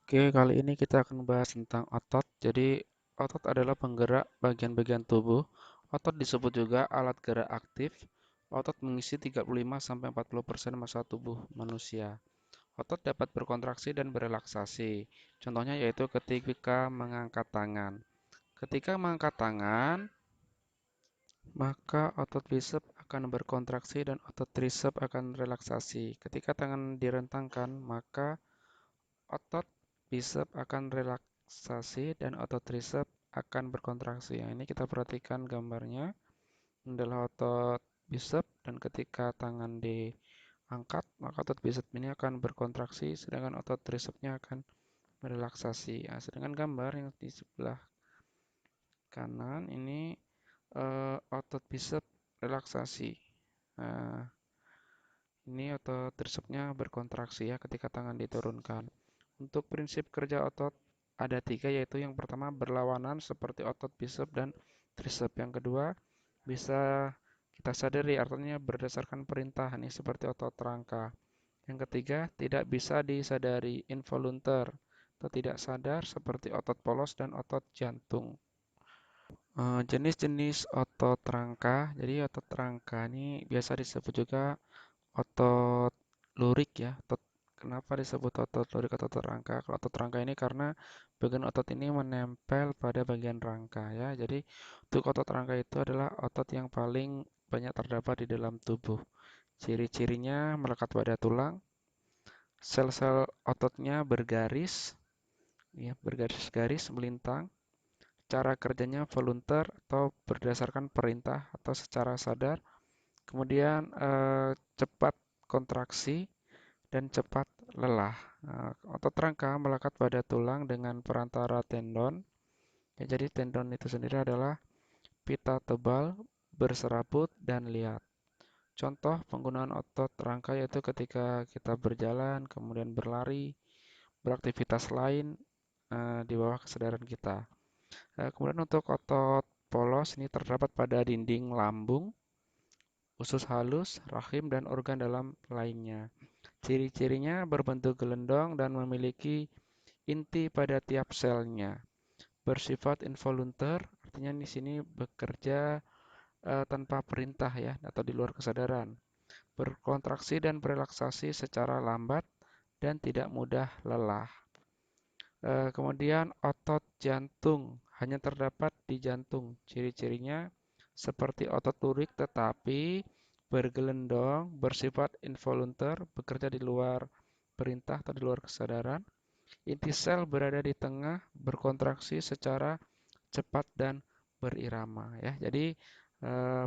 Oke, kali ini kita akan membahas tentang otot. Jadi, otot adalah penggerak bagian-bagian tubuh. Otot disebut juga alat gerak aktif. Otot mengisi 35-40% massa tubuh manusia. Otot dapat berkontraksi dan berelaksasi. Contohnya yaitu ketika mengangkat tangan. Ketika mengangkat tangan, maka otot bisep akan berkontraksi dan otot trisep akan relaksasi. Ketika tangan direntangkan, maka otot bisep akan relaksasi dan otot trisep akan berkontraksi. Yang ini kita perhatikan gambarnya. Ini adalah otot bisep dan ketika tangan diangkat, maka otot bisep ini akan berkontraksi sedangkan otot trisepnya akan merelaksasi. Nah, sedangkan gambar yang di sebelah kanan ini otot bisep relaksasi. Nah, ini otot trisepnya berkontraksi ya ketika tangan diturunkan. Untuk prinsip kerja otot ada tiga, yaitu yang pertama berlawanan seperti otot bisep dan trisep. Yang kedua bisa kita sadari, artinya berdasarkan perintah nih seperti otot rangka. Yang ketiga tidak bisa disadari, involuntar atau tidak sadar seperti otot polos dan otot jantung. Jenis-jenis otot rangka. Jadi otot rangka ini biasa disebut juga otot lurik ya. Kenapa disebut otot lurik atau otot rangka? Kalau otot rangka ini karena bagian otot ini menempel pada bagian rangka ya. Jadi untuk otot rangka itu adalah otot yang paling banyak terdapat di dalam tubuh. Ciri-cirinya melekat pada tulang, sel-sel ototnya bergaris, ya, bergaris-garis melintang. Cara kerjanya volunteer atau berdasarkan perintah atau secara sadar. Kemudian cepat kontraksi dan cepat lelah. Nah, otot rangka melekat pada tulang dengan perantara tendon. Ya, jadi tendon itu sendiri adalah pita tebal, berserabut, dan liat. Contoh penggunaan otot rangka yaitu ketika kita berjalan, kemudian berlari, beraktivitas lain di bawah kesadaran kita. Kemudian untuk otot polos ini terdapat pada dinding lambung, usus halus, rahim, dan organ dalam lainnya. Ciri-cirinya berbentuk gelendong dan memiliki inti pada tiap selnya. Bersifat involuntar, artinya di sini bekerja tanpa perintah ya atau di luar kesadaran. Berkontraksi dan berelaksasi secara lambat dan tidak mudah lelah. Kemudian otot jantung hanya terdapat di jantung. Ciri-cirinya seperti otot lurik tetapi bergelendong, bersifat involuntar, bekerja di luar perintah atau di luar kesadaran. Inti sel berada di tengah, berkontraksi secara cepat dan berirama ya. Jadi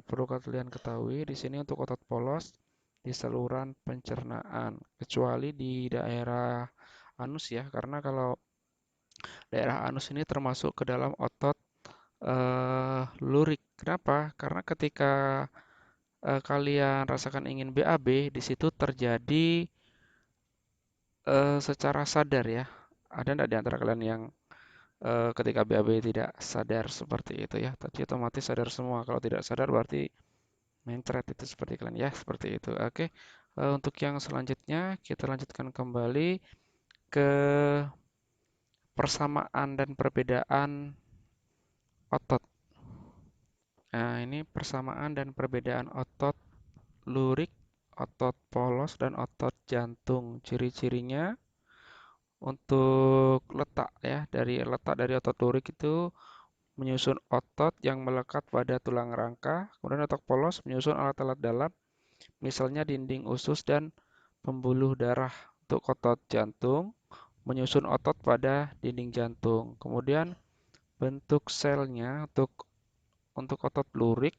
perlu kalian ketahui di sini untuk otot polos di saluran pencernaan, kecuali di daerah anus ya, karena kalau daerah anus ini termasuk ke dalam otot lurik. Kenapa? Karena ketika kalian rasakan ingin BAB, di situ terjadi secara sadar ya. Ada enggak di antara kalian yang ketika BAB tidak sadar seperti itu ya? Tadi otomatis sadar semua. Kalau tidak sadar berarti mencret itu seperti kalian ya, seperti itu. Oke. Untuk yang selanjutnya kita lanjutkan kembali ke persamaan dan perbedaan otot. Nah, ini persamaan dan perbedaan otot lurik, otot polos, dan otot jantung. Ciri-cirinya untuk letak dari otot lurik itu menyusun otot yang melekat pada tulang rangka, kemudian otot polos menyusun alat-alat dalam, misalnya dinding usus dan pembuluh darah. Untuk otot jantung menyusun otot pada dinding jantung. Kemudian bentuk selnya untuk otot lurik,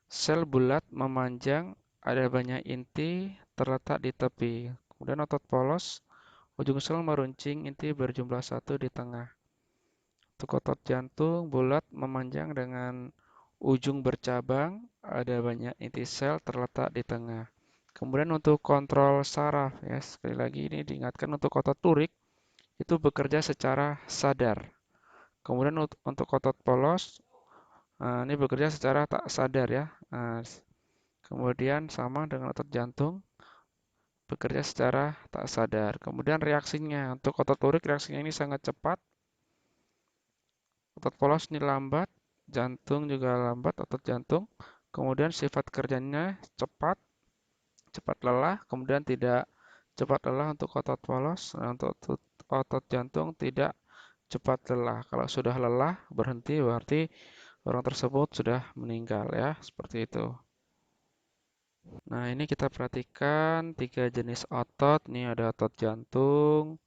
sel bulat memanjang, ada banyak inti terletak di tepi. Kemudian otot polos, ujung sel meruncing, inti berjumlah satu di tengah. Untuk otot jantung bulat memanjang dengan ujung bercabang, ada banyak inti sel terletak di tengah. Kemudian untuk kontrol saraf, ya sekali lagi ini diingatkan untuk otot lurik itu bekerja secara sadar. Kemudian untuk otot polos, ini bekerja secara tak sadar ya. Kemudian sama dengan otot jantung, bekerja secara tak sadar. Kemudian reaksinya, untuk otot lurik reaksinya ini sangat cepat, otot polos ini lambat, jantung juga lambat, otot jantung. Kemudian sifat kerjanya cepat, cepat lelah, kemudian tidak cepat lelah untuk otot polos. Nah, untuk otot jantung tidak cepat lelah. Kalau sudah lelah, berhenti berarti orang tersebut sudah meninggal ya, seperti itu. Nah, ini kita perhatikan tiga jenis otot. Ini ada otot jantung,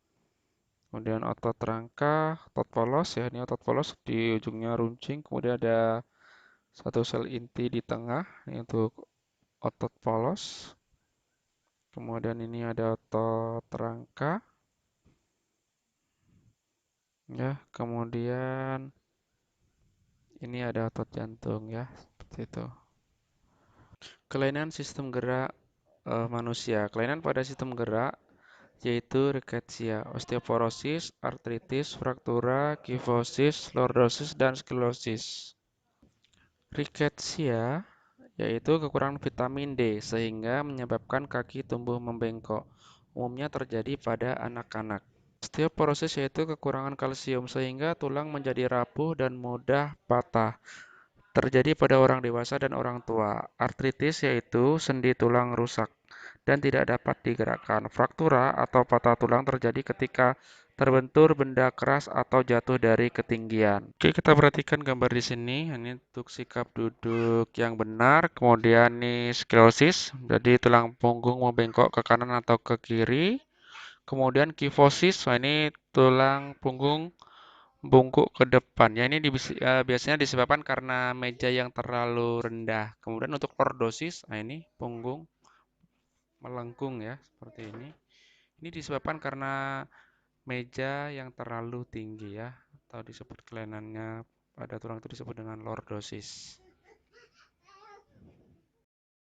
kemudian otot rangka, otot polos ya. Ini otot polos di ujungnya runcing, kemudian ada satu sel inti di tengah, ini untuk otot polos. Kemudian ini ada otot rangka, ya. Kemudian ini ada otot jantung ya, seperti itu. Kelainan sistem gerak manusia. Kelainan pada sistem gerak yaitu rickettsia, osteoporosis, artritis, fraktura, kifosis, lordosis, dan sklerosis. Rickettsia yaitu kekurangan vitamin D sehingga menyebabkan kaki tumbuh membengkok. Umumnya terjadi pada anak-anak. Osteoporosis yaitu kekurangan kalsium sehingga tulang menjadi rapuh dan mudah patah. Terjadi pada orang dewasa dan orang tua. Artritis yaitu sendi tulang rusak dan tidak dapat digerakkan. Fraktura atau patah tulang terjadi ketika terbentur benda keras atau jatuh dari ketinggian. Oke, kita perhatikan gambar di sini. Ini untuk sikap duduk yang benar. Kemudian ini sklerosis, jadi tulang punggung membengkok ke kanan atau ke kiri. Kemudian kifosis, nah ini tulang punggung bungkuk ke depan. Ya, ini biasanya disebabkan karena meja yang terlalu rendah. Kemudian untuk lordosis, nah ini punggung melengkung ya, seperti ini. Ini disebabkan karena meja yang terlalu tinggi ya, atau disebut kelainannya pada tulang itu disebut dengan lordosis.